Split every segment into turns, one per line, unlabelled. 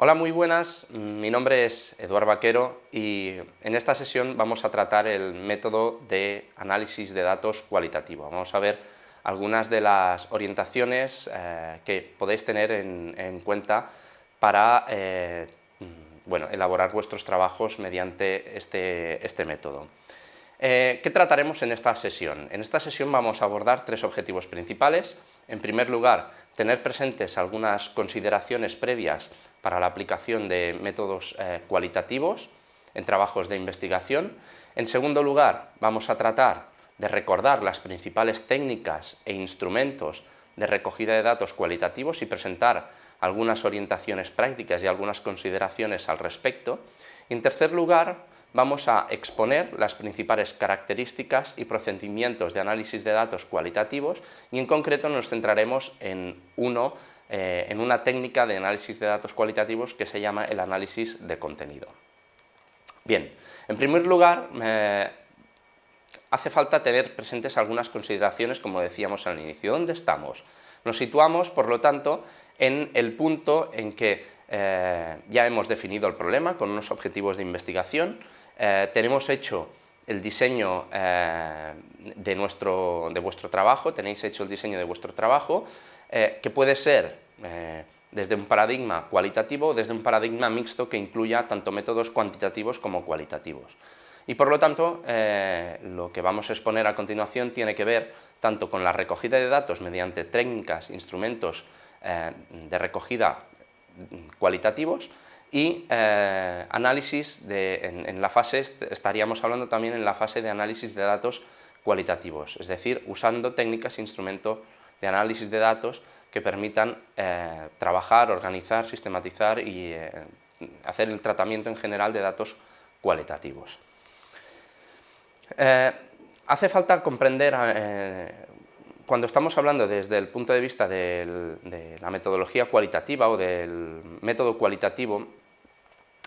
Hola, muy buenas, mi nombre es Eduard Vaquero y en esta sesión vamos a tratar el método de análisis de datos cualitativo. Vamos a ver algunas de las orientaciones que podéis tener en cuenta para elaborar vuestros trabajos mediante este método. ¿Qué trataremos en esta sesión? En esta sesión vamos a abordar tres objetivos principales. En primer lugar, tener presentes algunas consideraciones previas para la aplicación de métodos cualitativos en trabajos de investigación. En segundo lugar, vamos a tratar de recordar las principales técnicas e instrumentos de recogida de datos cualitativos y presentar algunas orientaciones prácticas y algunas consideraciones al respecto. En tercer lugar, vamos a exponer las principales características y procedimientos de análisis de datos cualitativos y en concreto nos centraremos en una técnica de análisis de datos cualitativos que se llama el análisis de contenido. Bien, en primer lugar, hace falta tener presentes algunas consideraciones, como decíamos al inicio. ¿Dónde estamos? Nos situamos, por lo tanto, en el punto en que ya hemos definido el problema con unos objetivos de investigación, tenemos hecho el diseño de vuestro trabajo, tenéis hecho el diseño de vuestro trabajo, que puede ser desde un paradigma cualitativo o desde un paradigma mixto que incluya tanto métodos cuantitativos como cualitativos. Y por lo tanto, lo que vamos a exponer a continuación tiene que ver tanto con la recogida de datos mediante técnicas, instrumentos de recogida cualitativos y análisis en la fase, estaríamos hablando también en la fase de análisis de datos cualitativos, es decir, usando técnicas e instrumentos de análisis de datos que permitan trabajar, organizar, sistematizar y hacer el tratamiento en general de datos cualitativos. Hace falta comprender, cuando estamos hablando desde el punto de vista de la metodología cualitativa o del método cualitativo,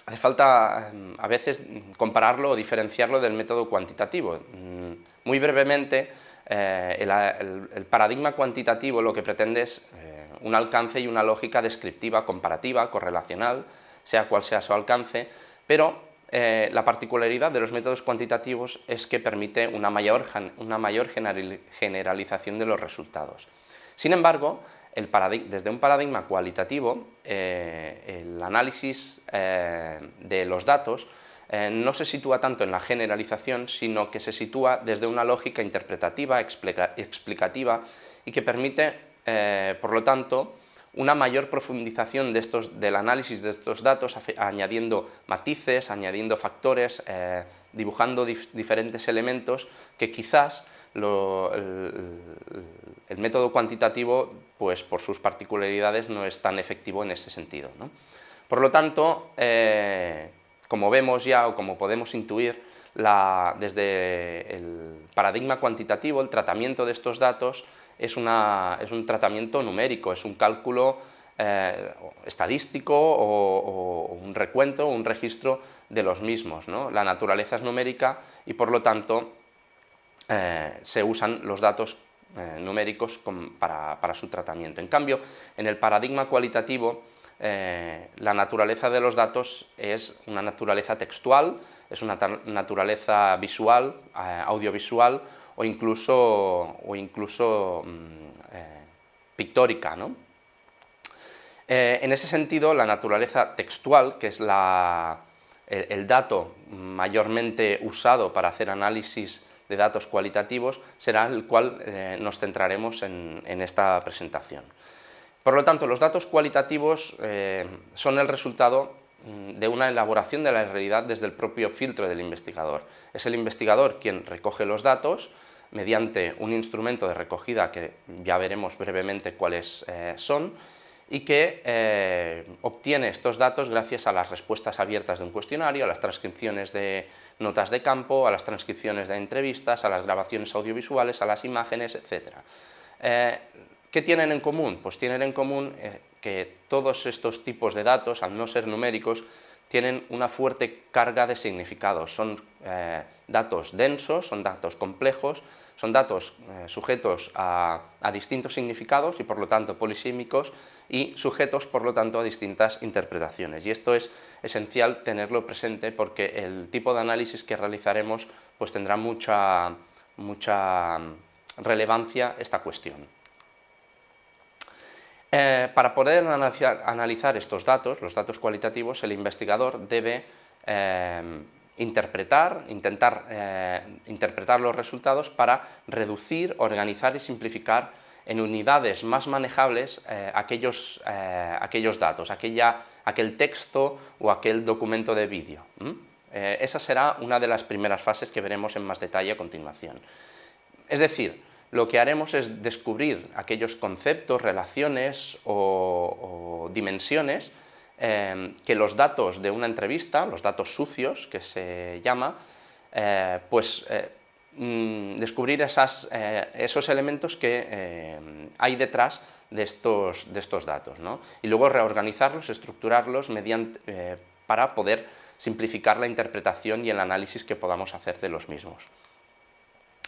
hace falta a veces compararlo o diferenciarlo del método cuantitativo. Muy brevemente, el paradigma cuantitativo lo que pretende es un alcance y una lógica descriptiva, comparativa, correlacional, sea cual sea su alcance, pero la particularidad de los métodos cuantitativos es que permite una mayor generalización de los resultados. Sin embargo, desde un paradigma cualitativo, el análisis de los datos no se sitúa tanto en la generalización, sino que se sitúa desde una lógica interpretativa, explicativa y que permite, por lo tanto, una mayor profundización del análisis de estos datos, añadiendo matices, añadiendo factores, dibujando diferentes elementos que quizás el método cuantitativo, pues por sus particularidades, no es tan efectivo en ese sentido, ¿no? Por lo tanto, como vemos ya o como podemos intuir, desde el paradigma cuantitativo, el tratamiento de estos datos es un tratamiento numérico, es un cálculo estadístico o un recuento, un registro de los mismos, ¿no? La naturaleza es numérica y por lo tanto se usan los datos numéricos para su tratamiento. En cambio, en el paradigma cualitativo, la naturaleza de los datos es una naturaleza textual, es una naturaleza visual, audiovisual o incluso pictórica, ¿no? En ese sentido, la naturaleza textual, que es el dato mayormente usado para hacer análisis de datos cualitativos, será el cual nos centraremos en esta presentación. Por lo tanto, los datos cualitativos son el resultado de una elaboración de la realidad desde el propio filtro del investigador. Es el investigador quien recoge los datos mediante un instrumento de recogida que ya veremos brevemente cuáles son, y que obtiene estos datos gracias a las respuestas abiertas de un cuestionario, a las transcripciones de notas de campo, a las transcripciones de entrevistas, a las grabaciones audiovisuales, a las imágenes, etc. ¿Qué tienen en común? Pues tienen en común que todos estos tipos de datos, al no ser numéricos, tienen una fuerte carga de significados. Son datos densos, son datos complejos, son datos sujetos a distintos significados y por lo tanto polisémicos, y sujetos por lo tanto a distintas interpretaciones. Y esto es esencial tenerlo presente porque el tipo de análisis que realizaremos pues tendrá mucha relevancia esta cuestión. Para poder analizar estos datos, los datos cualitativos, el investigador debe intentar interpretar los resultados para reducir, organizar y simplificar en unidades más manejables aquellos datos, aquel texto o aquel documento de vídeo. Esa será una de las primeras fases que veremos en más detalle a continuación. Es decir, lo que haremos es descubrir aquellos conceptos, relaciones o dimensiones que los datos de una entrevista, los datos sucios que se llama, descubrir esos elementos que hay detrás de estos datos, ¿no? Y luego reorganizarlos, estructurarlos para poder simplificar la interpretación y el análisis que podamos hacer de los mismos.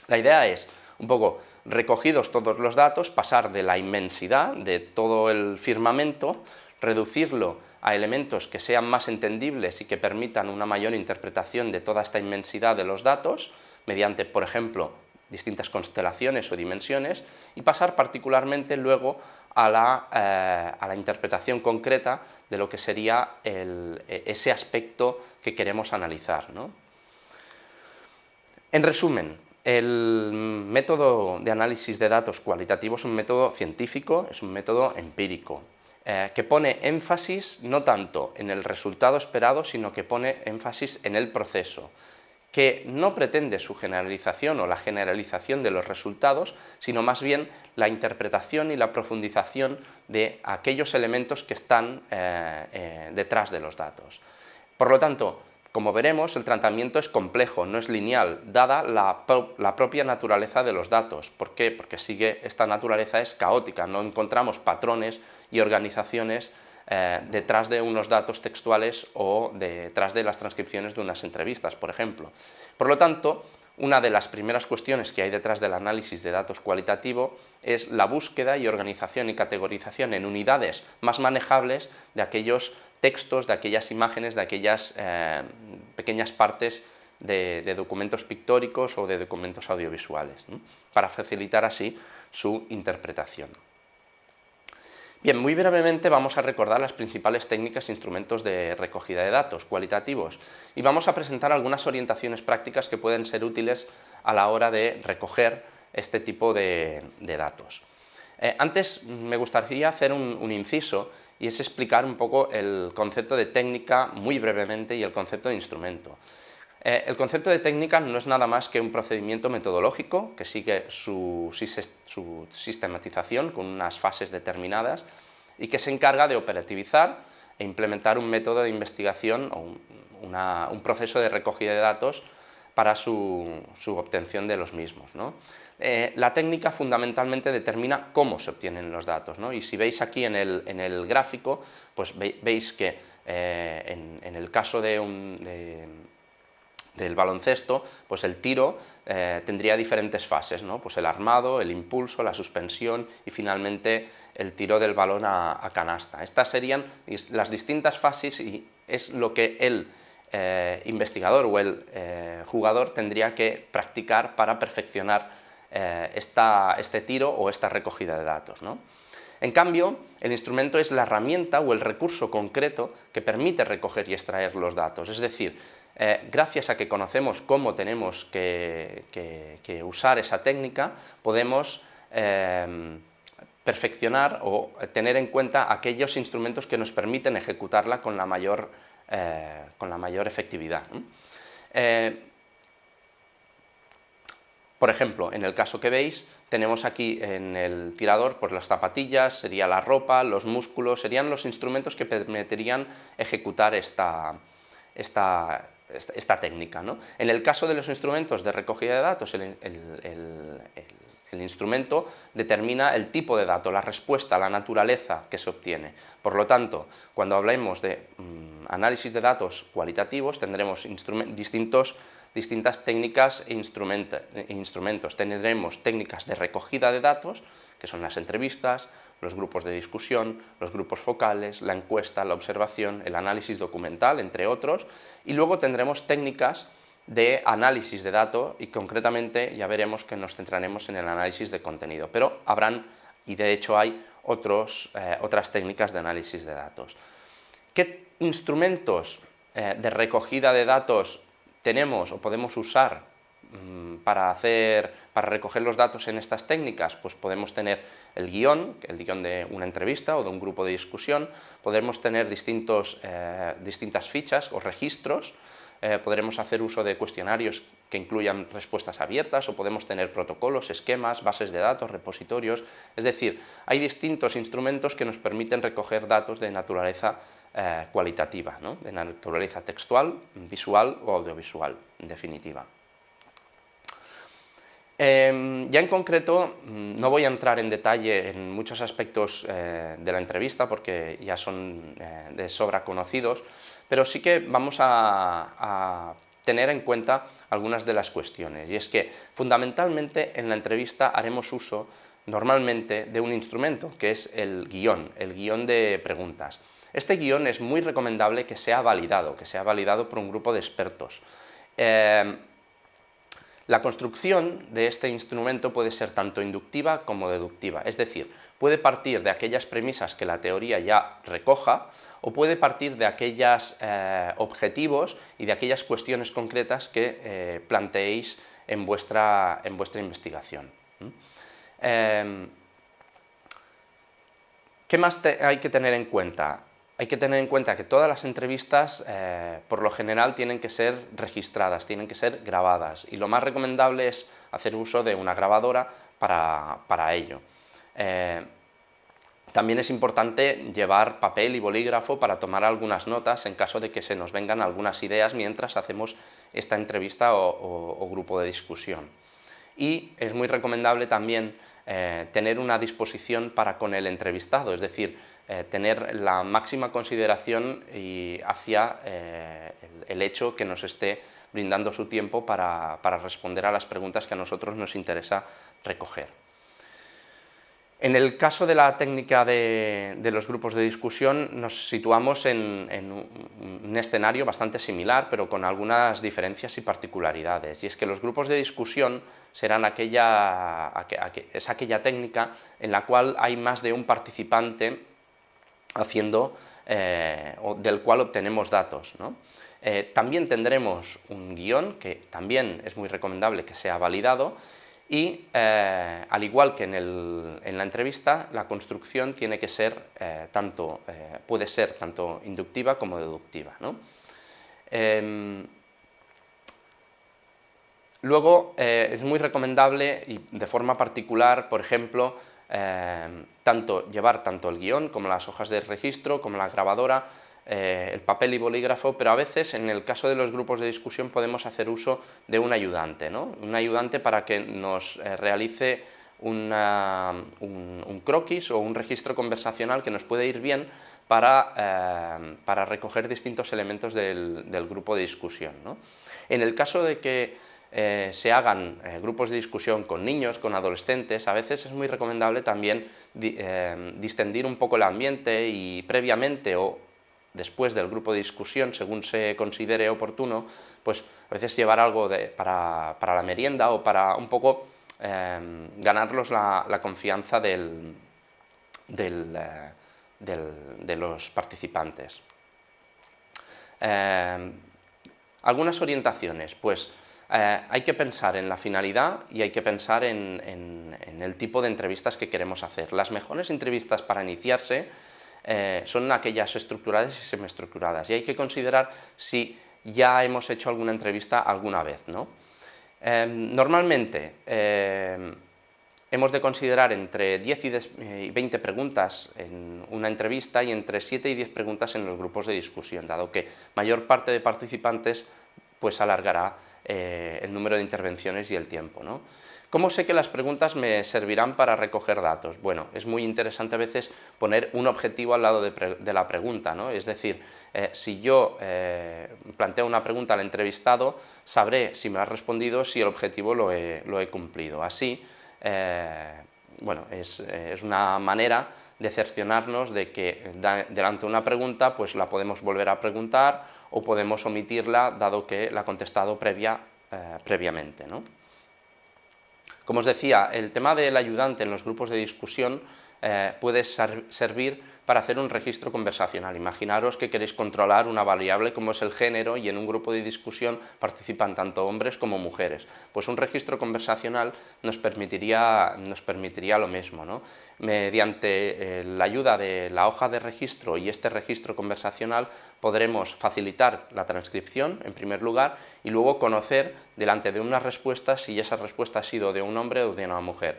La idea es, un poco, recogidos todos los datos, pasar de la inmensidad de todo el firmamento, reducirlo a elementos que sean más entendibles y que permitan una mayor interpretación de toda esta inmensidad de los datos, mediante, por ejemplo, distintas constelaciones o dimensiones, y pasar particularmente luego a la interpretación concreta de lo que sería ese aspecto que queremos analizar, ¿no? En resumen, el método de análisis de datos cualitativo es un método científico, es un método empírico, que pone énfasis no tanto en el resultado esperado, sino que pone énfasis en el proceso, que no pretende su generalización o la generalización de los resultados, sino más bien la interpretación y la profundización de aquellos elementos que están detrás de los datos. Por lo tanto, como veremos, el tratamiento es complejo, no es lineal, dada la propia naturaleza de los datos. ¿Por qué? Porque esta naturaleza es caótica, no encontramos patrones y organizaciones detrás de unos datos textuales o detrás de las transcripciones de unas entrevistas, por ejemplo. Por lo tanto, una de las primeras cuestiones que hay detrás del análisis de datos cualitativo es la búsqueda y organización y categorización en unidades más manejables de aquellos textos, de aquellas imágenes, de aquellas pequeñas partes de documentos pictóricos o de documentos audiovisuales, ¿no? Para facilitar así su interpretación. Bien, muy brevemente vamos a recordar las principales técnicas e instrumentos de recogida de datos cualitativos y vamos a presentar algunas orientaciones prácticas que pueden ser útiles a la hora de recoger este tipo de datos. Antes me gustaría hacer un inciso y es explicar un poco el concepto de técnica muy brevemente y el concepto de instrumento. El concepto de técnica no es nada más que un procedimiento metodológico que sigue su sistematización con unas fases determinadas y que se encarga de operativizar e implementar un método de investigación o un proceso de recogida de datos para su obtención de los mismos, ¿no? La técnica fundamentalmente determina cómo se obtienen los datos, ¿no? Y si veis aquí en el gráfico, pues veis que en el caso del baloncesto, pues el tiro tendría diferentes fases, ¿no? Pues el armado, el impulso, la suspensión y finalmente el tiro del balón a canasta. Estas serían las distintas fases y es lo que el investigador o el jugador tendría que practicar para perfeccionar este tiro o esta recogida de datos, ¿no? En cambio, el instrumento es la herramienta o el recurso concreto que permite recoger y extraer los datos, es decir, gracias a que conocemos cómo tenemos que usar esa técnica, podemos perfeccionar o tener en cuenta aquellos instrumentos que nos permiten ejecutarla con la mayor efectividad, ¿no? Por ejemplo, en el caso que veis, tenemos aquí en el tirador pues las zapatillas, sería la ropa, los músculos, serían los instrumentos que permitirían ejecutar esta técnica, ¿no? En el caso de los instrumentos de recogida de datos, el instrumento determina el tipo de dato, la respuesta, la naturaleza que se obtiene. Por lo tanto, cuando hablemos de análisis de datos cualitativos tendremos distintas técnicas e instrumentos. Tendremos técnicas de recogida de datos, que son las entrevistas, los grupos de discusión, los grupos focales, la encuesta, la observación, el análisis documental, entre otros, y luego tendremos técnicas de análisis de datos y concretamente ya veremos que nos centraremos en el análisis de contenido, pero habrán, y de hecho hay, otras técnicas de análisis de datos. ¿Qué instrumentos de recogida de datos tenemos o podemos usar para recoger los datos en estas técnicas? Pues podemos tener el guión de una entrevista o de un grupo de discusión, podemos tener distintas fichas o registros, podremos hacer uso de cuestionarios que incluyan respuestas abiertas o podemos tener protocolos, esquemas, bases de datos, repositorios, es decir, hay distintos instrumentos que nos permiten recoger datos de naturaleza cualitativa, ¿no? De naturaleza textual, visual o audiovisual, en definitiva. Ya en concreto, no voy a entrar en detalle en muchos aspectos de la entrevista porque ya son de sobra conocidos, pero sí que vamos a tener en cuenta algunas de las cuestiones, y es que fundamentalmente en la entrevista haremos uso normalmente de un instrumento que es el guión de preguntas. Este guión es muy recomendable que sea validado por un grupo de expertos. La construcción de este instrumento puede ser tanto inductiva como deductiva, es decir, puede partir de aquellas premisas que la teoría ya recoja o puede partir de aquellos objetivos y de aquellas cuestiones concretas que planteéis en vuestra investigación. ¿Qué más hay que tener en cuenta? Hay que tener en cuenta que todas las entrevistas, por lo general, tienen que ser registradas, tienen que ser grabadas, y lo más recomendable es hacer uso de una grabadora para ello. También es importante llevar papel y bolígrafo para tomar algunas notas en caso de que se nos vengan algunas ideas mientras hacemos esta entrevista o grupo de discusión. Y es muy recomendable también tener una disposición para con el entrevistado, es decir, tener la máxima consideración hacia el hecho que nos esté brindando su tiempo para responder a las preguntas que a nosotros nos interesa recoger. En el caso de la técnica de los grupos de discusión nos situamos en un escenario bastante similar, pero con algunas diferencias y particularidades, y es que los grupos de discusión serán es aquella técnica en la cual hay más de un participante haciendo o del cual obtenemos datos, ¿no? También tendremos un guión que también es muy recomendable que sea validado y al igual que en la entrevista, la construcción tiene que ser puede ser tanto inductiva como deductiva, ¿no? Luego es muy recomendable y de forma particular, por ejemplo, llevar tanto el guión como las hojas de registro, como la grabadora, el papel y bolígrafo, pero a veces en el caso de los grupos de discusión podemos hacer uso de un ayudante, ¿no? Un ayudante para que nos realice un croquis o un registro conversacional que nos puede ir bien para recoger distintos elementos del grupo de discusión, ¿no? En el caso de que se hagan grupos de discusión con niños, con adolescentes, a veces es muy recomendable también distendir un poco el ambiente y previamente o después del grupo de discusión, según se considere oportuno, pues a veces llevar algo para la merienda o para un poco ganarlos la confianza de los participantes. Algunas orientaciones, pues hay que pensar en la finalidad y hay que pensar en el tipo de entrevistas que queremos hacer. Las mejores entrevistas para iniciarse son aquellas estructuradas y semiestructuradas, y hay que considerar si ya hemos hecho alguna entrevista alguna vez, ¿no? Normalmente hemos de considerar entre 10 y 20 preguntas en una entrevista y entre 7 y 10 preguntas en los grupos de discusión, dado que mayor parte de participantes pues alargará el número de intervenciones y el tiempo, ¿no? ¿Cómo sé que las preguntas me servirán para recoger datos? Bueno, es muy interesante a veces poner un objetivo al lado de la pregunta, ¿no? Es decir, si yo planteo una pregunta al entrevistado, sabré si me ha respondido, si el objetivo lo he cumplido. Así, bueno, es una manera de cerciorarnos de que delante de una pregunta pues la podemos volver a preguntar o podemos omitirla dado que la ha contestado previamente, ¿no? Como os decía, el tema del ayudante en los grupos de discusión puede servir para hacer un registro conversacional. Imaginaros que queréis controlar una variable como es el género y en un grupo de discusión participan tanto hombres como mujeres. Pues un registro conversacional nos permitiría lo mismo, ¿no? Mediante la ayuda de la hoja de registro y este registro conversacional podremos facilitar la transcripción, en primer lugar, y luego conocer delante de unas respuestas si esa respuesta ha sido de un hombre o de una mujer.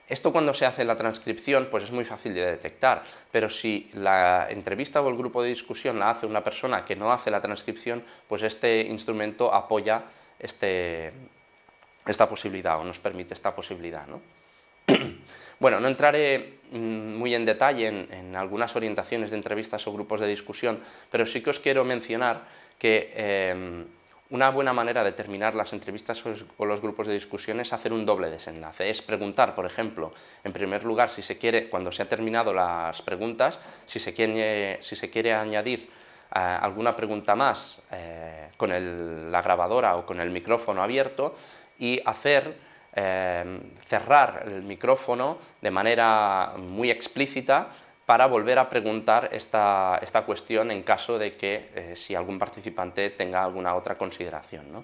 Esto cuando se hace la transcripción pues es muy fácil de detectar, pero si la entrevista o el grupo de discusión la hace una persona que no hace la transcripción, pues este instrumento apoya esta posibilidad o nos permite esta posibilidad, ¿no? Bueno, no entraré muy en detalle en algunas orientaciones de entrevistas o grupos de discusión, pero sí que os quiero mencionar que una buena manera de terminar las entrevistas o los grupos de discusión es hacer un doble desenlace, es preguntar, por ejemplo, en primer lugar, si se quiere, cuando se han terminado las preguntas, si se quiere añadir alguna pregunta más con la grabadora o con el micrófono abierto y cerrar el micrófono de manera muy explícita para volver a preguntar esta cuestión en caso de que si algún participante tenga alguna otra consideración, ¿no?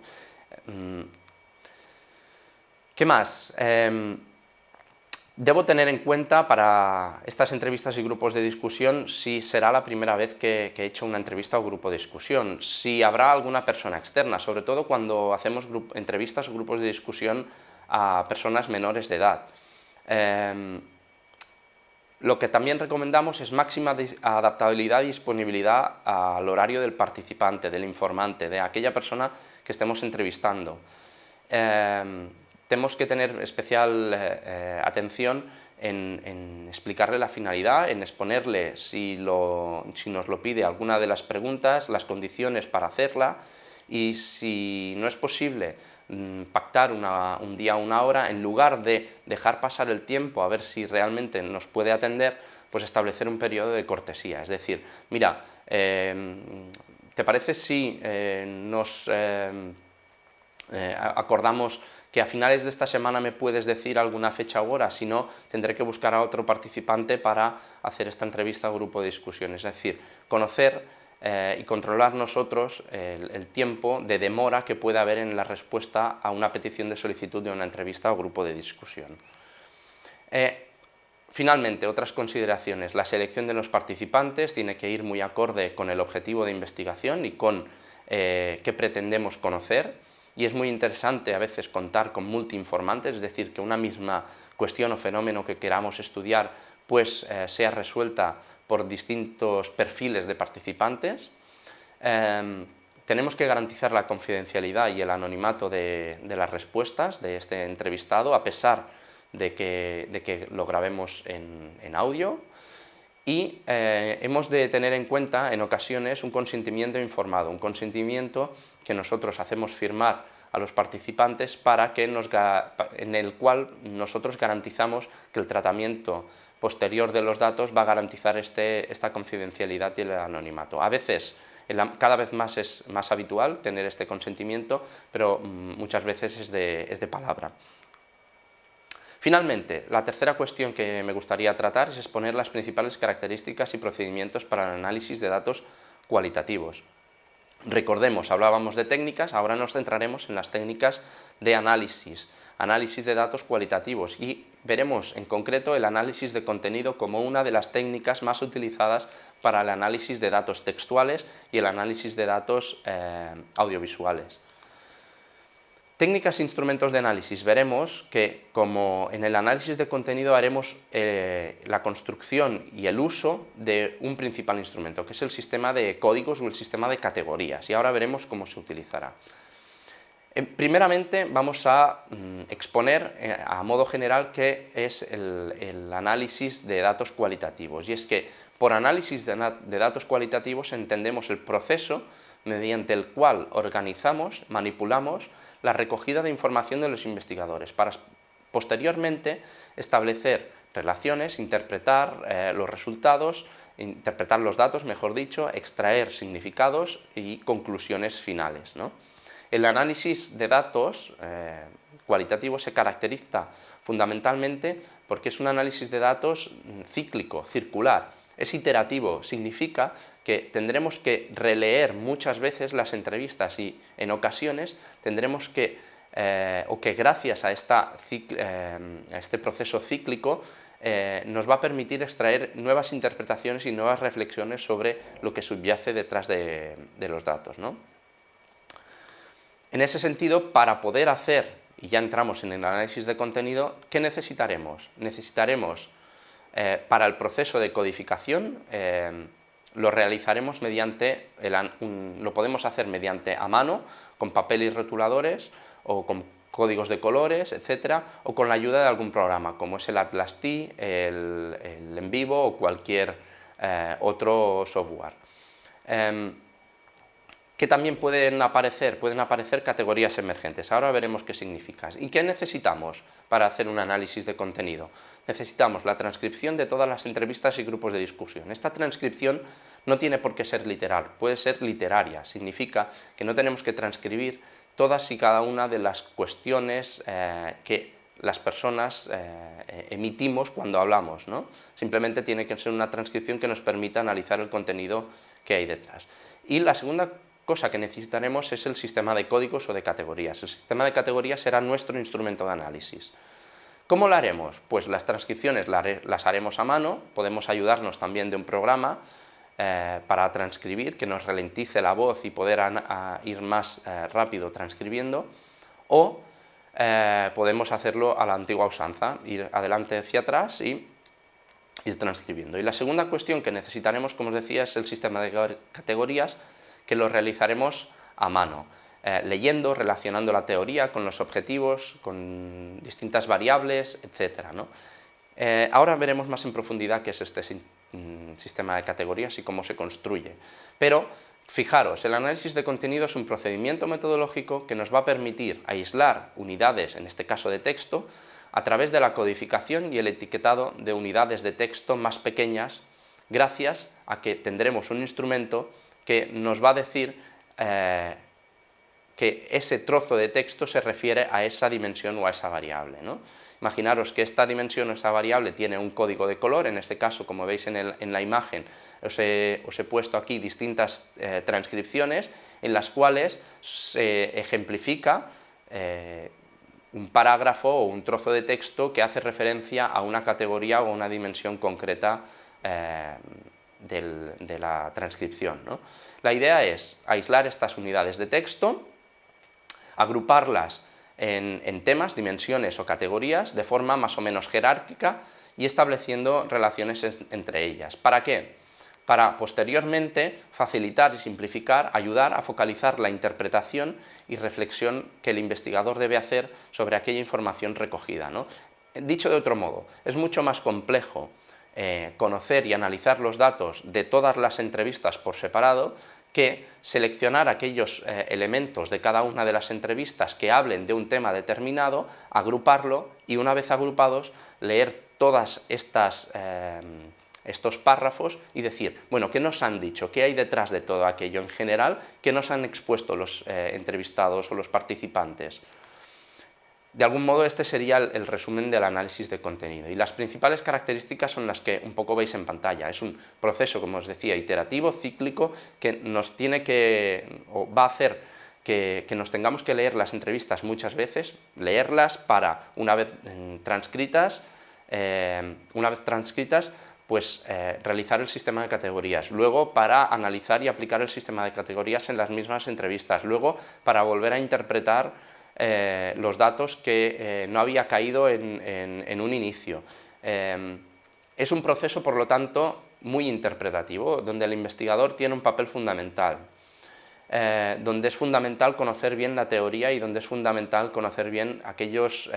¿Qué más? Debo tener en cuenta para estas entrevistas y grupos de discusión si será la primera vez que he hecho una entrevista o grupo de discusión, si habrá alguna persona externa, sobre todo cuando hacemos entrevistas o grupos de discusión a personas menores de edad. Lo que también recomendamos es máxima adaptabilidad y disponibilidad al horario del participante, del informante, de aquella persona que estemos entrevistando. Tenemos que tener especial atención en explicarle la finalidad, en exponerle, si nos lo pide, alguna de las preguntas, las condiciones para hacerla, y si no es posible pactar un día o una hora, en lugar de dejar pasar el tiempo a ver si realmente nos puede atender, pues establecer un periodo de cortesía. Es decir, mira, ¿te parece si nos acordamos que a finales de esta semana me puedes decir alguna fecha u hora? Si no, tendré que buscar a otro participante para hacer esta entrevista o grupo de discusión. Es decir, conocer y controlar nosotros el tiempo de demora que puede haber en la respuesta a una petición de solicitud de una entrevista o grupo de discusión. Finalmente, otras consideraciones. La selección de los participantes tiene que ir muy acorde con el objetivo de investigación y con qué pretendemos conocer, y es muy interesante a veces contar con multiinformantes, es decir, que una misma cuestión o fenómeno que queramos estudiar pues sea resuelta por distintos perfiles de participantes. Tenemos que garantizar la confidencialidad y el anonimato de las respuestas de este entrevistado, a pesar de que lo grabemos en audio, y hemos de tener en cuenta en ocasiones un consentimiento informado, un consentimiento que nosotros hacemos firmar a los participantes en el cual nosotros garantizamos que el tratamiento posterior de los datos va a garantizar esta confidencialidad y el anonimato. A veces, cada vez más es más habitual tener este consentimiento, pero muchas veces es de palabra. Finalmente, la tercera cuestión que me gustaría tratar es exponer las principales características y procedimientos para el análisis de datos cualitativos. Recordemos, hablábamos de técnicas, ahora nos centraremos en las técnicas de análisis de datos cualitativos, y veremos en concreto el análisis de contenido como una de las técnicas más utilizadas para el análisis de datos textuales y el análisis de datos audiovisuales. Técnicas e instrumentos de análisis. Veremos que, como en el análisis de contenido, haremos la construcción y el uso de un principal instrumento, que es el sistema de códigos o el sistema de categorías, y ahora veremos cómo se utilizará. Primeramente vamos a exponer a modo general qué es el análisis de datos cualitativos, y es que por análisis de datos cualitativos entendemos el proceso mediante el cual organizamos, manipulamos la recogida de información de los investigadores para posteriormente establecer relaciones, interpretar los resultados, interpretar los datos, mejor dicho, extraer significados y conclusiones finales, ¿no? El análisis de datos cualitativos se caracteriza fundamentalmente porque es un análisis de datos cíclico, circular, es iterativo, significa que tendremos que releer muchas veces las entrevistas y en ocasiones tendremos que, o que gracias a este proceso cíclico, nos va a permitir extraer nuevas interpretaciones y nuevas reflexiones sobre lo que subyace detrás de los datos, ¿no? En ese sentido, para poder hacer, y ya entramos en el análisis de contenido, ¿qué necesitaremos? Necesitaremos, para el proceso de codificación, lo realizaremos mediante, lo podemos hacer mediante a mano, con papel y rotuladores, o con códigos de colores, etcétera, o con la ayuda de algún programa, como es el Atlas-T, el Envivo o cualquier otro software. Que también pueden aparecer categorías emergentes. Ahora veremos qué significa. ¿Y qué necesitamos para hacer un análisis de contenido? Necesitamos la transcripción de todas las entrevistas y grupos de discusión. Esta transcripción no tiene por qué ser literal, puede ser literaria. Significa que no tenemos que transcribir todas y cada una de las cuestiones que las personas emitimos cuando hablamos, ¿no? Simplemente tiene que ser una transcripción que nos permita analizar el contenido que hay detrás. Y la segunda cosa que necesitaremos es el sistema de códigos o de categorías. El sistema de categorías será nuestro instrumento de análisis. ¿Cómo lo haremos? Pues las transcripciones las haremos a mano, podemos ayudarnos también de un programa para transcribir, que nos ralentice la voz y poder ir más rápido transcribiendo, o podemos hacerlo a la antigua usanza, ir adelante hacia atrás y ir transcribiendo. Y la segunda cuestión que necesitaremos, como os decía, es el sistema de categorías, que lo realizaremos a mano, leyendo, relacionando la teoría con los objetivos, con distintas variables, etc., ¿no? Ahora veremos más en profundidad qué es este sistema de categorías y cómo se construye. Pero, fijaros, el análisis de contenido es un procedimiento metodológico que nos va a permitir aislar unidades, en este caso de texto, a través de la codificación y el etiquetado de unidades de texto más pequeñas, gracias a que tendremos un instrumento que nos va a decir que ese trozo de texto se refiere a esa dimensión o a esa variable, ¿no? Imaginaros que esta dimensión o esa variable tiene un código de color, en este caso, como veis en la imagen, os he puesto aquí distintas transcripciones en las cuales se ejemplifica un parágrafo o un trozo de texto que hace referencia a una categoría o a una dimensión concreta de la transcripción, ¿no? La idea es aislar estas unidades de texto, agruparlas en temas, dimensiones o categorías de forma más o menos jerárquica y estableciendo relaciones entre ellas. ¿Para qué? Para posteriormente facilitar y simplificar, ayudar a focalizar la interpretación y reflexión que el investigador debe hacer sobre aquella información recogida, ¿no? Dicho de otro modo, es mucho más complejo conocer y analizar los datos de todas las entrevistas por separado que seleccionar aquellos elementos de cada una de las entrevistas que hablen de un tema determinado, agruparlo y, una vez agrupados, leer todas estos párrafos y decir, bueno, ¿qué nos han dicho? ¿Qué hay detrás de todo aquello en general? ¿Qué nos han expuesto los entrevistados o los participantes? De algún modo este sería el resumen del análisis de contenido, y las principales características son las que un poco veis en pantalla. Es un proceso, como os decía, iterativo, cíclico, que nos tiene que, o va a hacer que nos tengamos que leer las entrevistas muchas veces, leerlas para, una vez transcritas, pues realizar el sistema de categorías, luego para analizar y aplicar el sistema de categorías en las mismas entrevistas, luego para volver a interpretar los datos que no había caído en un inicio. Es un proceso, por lo tanto, muy interpretativo, donde el investigador tiene un papel fundamental. donde es fundamental conocer bien la teoría y donde es fundamental conocer bien aquellas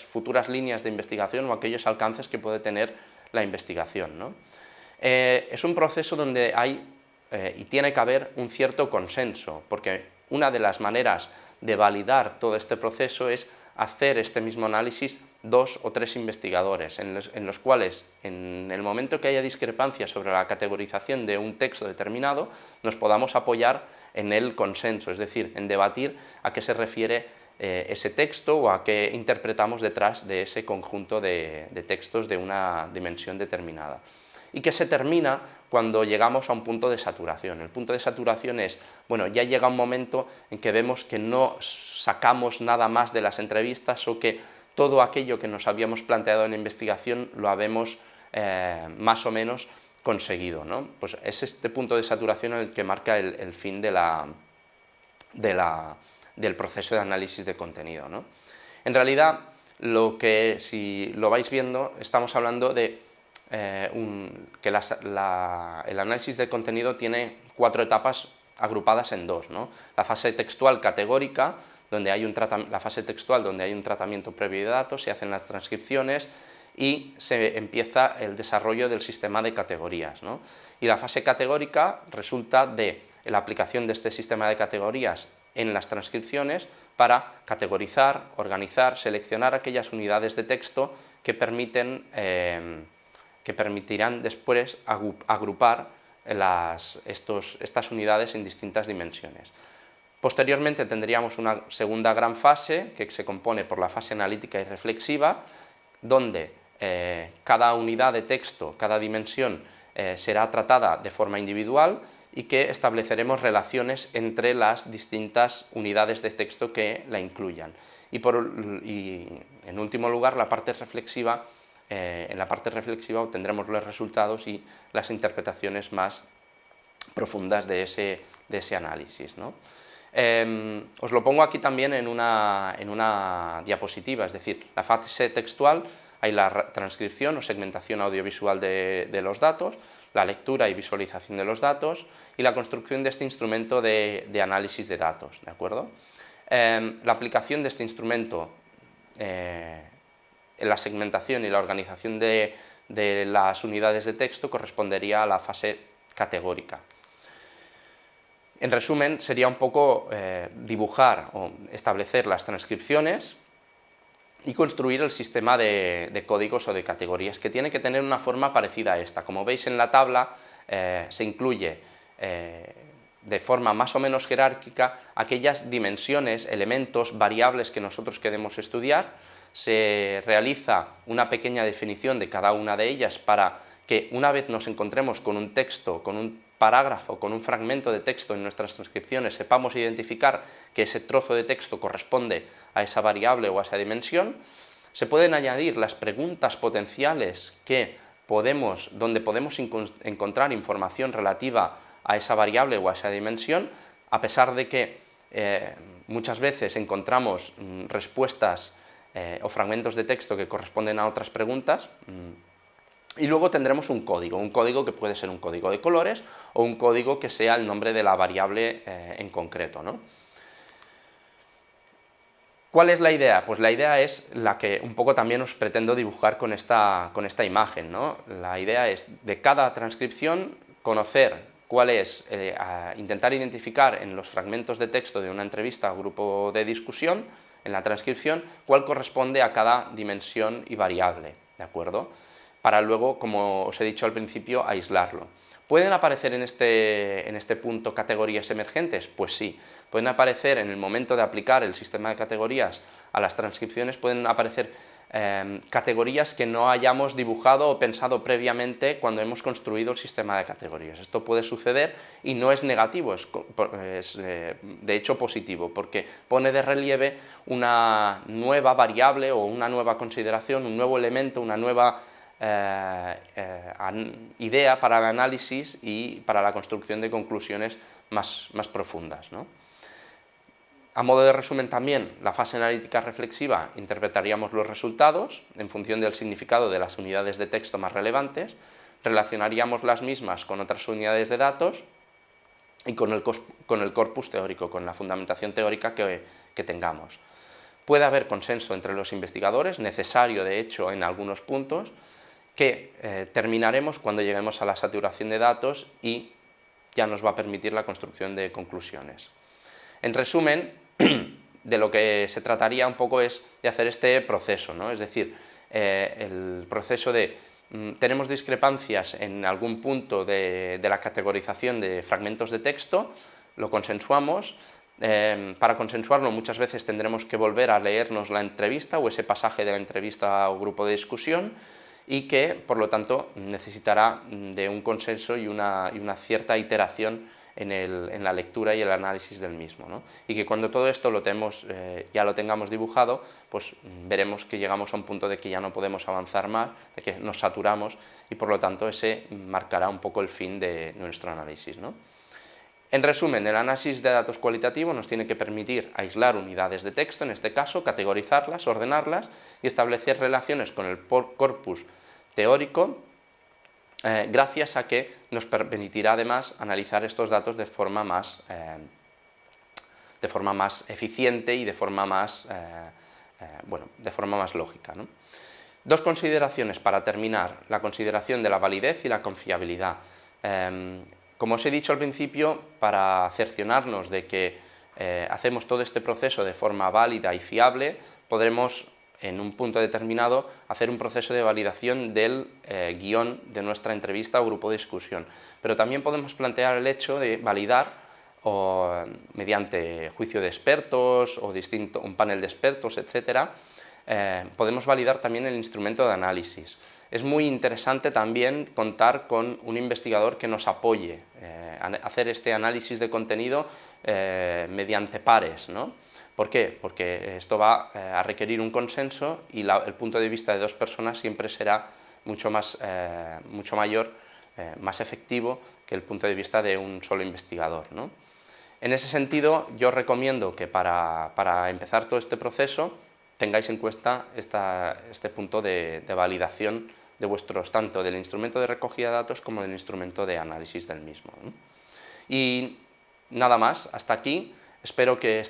futuras líneas de investigación o aquellos alcances que puede tener la investigación, ¿no? Es un proceso donde hay y tiene que haber un cierto consenso, porque una de las maneras de validar todo este proceso es hacer este mismo análisis 2 o 3 investigadores, en los cuales, en el momento que haya discrepancia sobre la categorización de un texto determinado, nos podamos apoyar en el consenso, es decir, en debatir a qué se refiere ese texto o a qué interpretamos detrás de ese conjunto de textos de una dimensión determinada. Y que se termina cuando llegamos a un punto de saturación. El punto de saturación es, bueno, ya llega un momento en que vemos que no sacamos nada más de las entrevistas o que todo aquello que nos habíamos planteado en la investigación lo habemos más o menos conseguido, ¿no? Pues es este punto de saturación el que marca el fin del proceso de análisis de contenido, ¿no? En realidad, si lo vais viendo, estamos hablando de que el análisis de contenido tiene 4 etapas agrupadas en 2, ¿no? La fase textual categórica, donde hay la fase textual donde hay un tratamiento previo de datos, se hacen las transcripciones y se empieza el desarrollo del sistema de categorías, ¿no? Y la fase categórica resulta de la aplicación de este sistema de categorías en las transcripciones para categorizar, organizar, seleccionar aquellas unidades de texto que permitirán después agrupar estas unidades en distintas dimensiones. Posteriormente tendríamos una segunda gran fase que se compone por la fase analítica y reflexiva, donde cada unidad de texto, cada dimensión será tratada de forma individual y que estableceremos relaciones entre las distintas unidades de texto que la incluyan. Y en último lugar, en la parte reflexiva obtendremos los resultados y las interpretaciones más profundas de ese análisis, ¿no? Os lo pongo aquí también en una diapositiva, es decir, la fase textual, hay la transcripción o segmentación audiovisual de los datos, la lectura y visualización de los datos y la construcción de este instrumento de análisis de datos, ¿de acuerdo? La aplicación de este instrumento en la segmentación y la organización de las unidades de texto correspondería a la fase categórica. En resumen, sería un poco dibujar o establecer las transcripciones y construir el sistema de códigos o de categorías, que tiene que tener una forma parecida a esta. Como veis en la tabla, se incluye de forma más o menos jerárquica aquellas dimensiones, elementos, variables que nosotros queremos estudiar. Se realiza una pequeña definición de cada una de ellas para que una vez nos encontremos con un texto, con un parágrafo, con un fragmento de texto en nuestras transcripciones, sepamos identificar que ese trozo de texto corresponde a esa variable o a esa dimensión. Se pueden añadir las preguntas potenciales donde podemos encontrar información relativa a esa variable o a esa dimensión, a pesar de que muchas veces encontramos respuestas o fragmentos de texto que corresponden a otras preguntas. Y luego tendremos un código que puede ser un código de colores o un código que sea el nombre de la variable en concreto, ¿no? ¿Cuál es la idea? Pues la idea es la que un poco también os pretendo dibujar con esta imagen, ¿no? La idea es de cada transcripción conocer cuál es, intentar identificar en los fragmentos de texto de una entrevista o grupo de discusión, en la transcripción, cuál corresponde a cada dimensión y variable, ¿de acuerdo? Para luego, como os he dicho al principio, aislarlo. ¿Pueden aparecer en este punto categorías emergentes? Pues sí. Pueden aparecer en el momento de aplicar el sistema de categorías a las transcripciones, pueden aparecer categorías que no hayamos dibujado o pensado previamente cuando hemos construido el sistema de categorías. Esto puede suceder y no es negativo, es de hecho positivo, porque pone de relieve una nueva variable o una nueva consideración, un nuevo elemento, una nueva idea para el análisis y para la construcción de conclusiones más profundas, ¿no? A modo de resumen también, la fase analítica reflexiva interpretaríamos los resultados en función del significado de las unidades de texto más relevantes, relacionaríamos las mismas con otras unidades de datos y con el corpus teórico, con la fundamentación teórica que tengamos. Puede haber consenso entre los investigadores, necesario de hecho en algunos puntos, que terminaremos cuando lleguemos a la saturación de datos y ya nos va a permitir la construcción de conclusiones. En resumen, de lo que se trataría un poco es de hacer este proceso, ¿no? Es decir, el proceso de tenemos discrepancias en algún punto de la categorización de fragmentos de texto, lo consensuamos. Para consensuarlo muchas veces tendremos que volver a leernos la entrevista o ese pasaje de la entrevista o grupo de discusión, y que, por lo tanto, necesitará de un consenso y una cierta iteración en la lectura y el análisis del mismo, ¿no? Y que cuando todo esto ya lo tengamos dibujado, pues veremos que llegamos a un punto de que ya no podemos avanzar más, de que nos saturamos, y por lo tanto ese marcará un poco el fin de nuestro análisis, ¿no? En resumen, el análisis de datos cualitativo nos tiene que permitir aislar unidades de texto, en este caso, categorizarlas, ordenarlas y establecer relaciones con el corpus teórico, gracias a que nos permitirá además analizar estos datos de forma más eficiente y de forma más lógica, ¿no? Dos consideraciones para terminar: la consideración de la validez y la confiabilidad. Como os he dicho al principio, para cerciorarnos de que hacemos todo este proceso de forma válida y fiable, podremos en un punto determinado hacer un proceso de validación del guión de nuestra entrevista o grupo de discusión. Pero también podemos plantear el hecho de validar mediante juicio de expertos o un panel de expertos, etc. Podemos validar también el instrumento de análisis. Es muy interesante también contar con un investigador que nos apoye a hacer este análisis de contenido mediante pares, ¿no? ¿Por qué? Porque esto va a requerir un consenso y el punto de vista de dos personas siempre será mucho mayor, más efectivo que el punto de vista de un solo investigador, ¿no? En ese sentido, yo recomiendo que para empezar todo este proceso tengáis en cuenta este punto de validación de vuestros, tanto del instrumento de recogida de datos como del instrumento de análisis del mismo, ¿no? Y nada más, hasta aquí. Espero que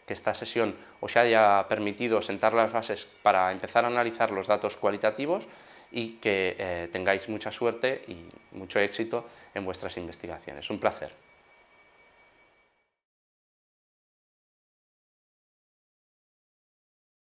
esta sesión os haya permitido sentar las bases para empezar a analizar los datos cualitativos y que tengáis mucha suerte y mucho éxito en vuestras investigaciones. Un placer.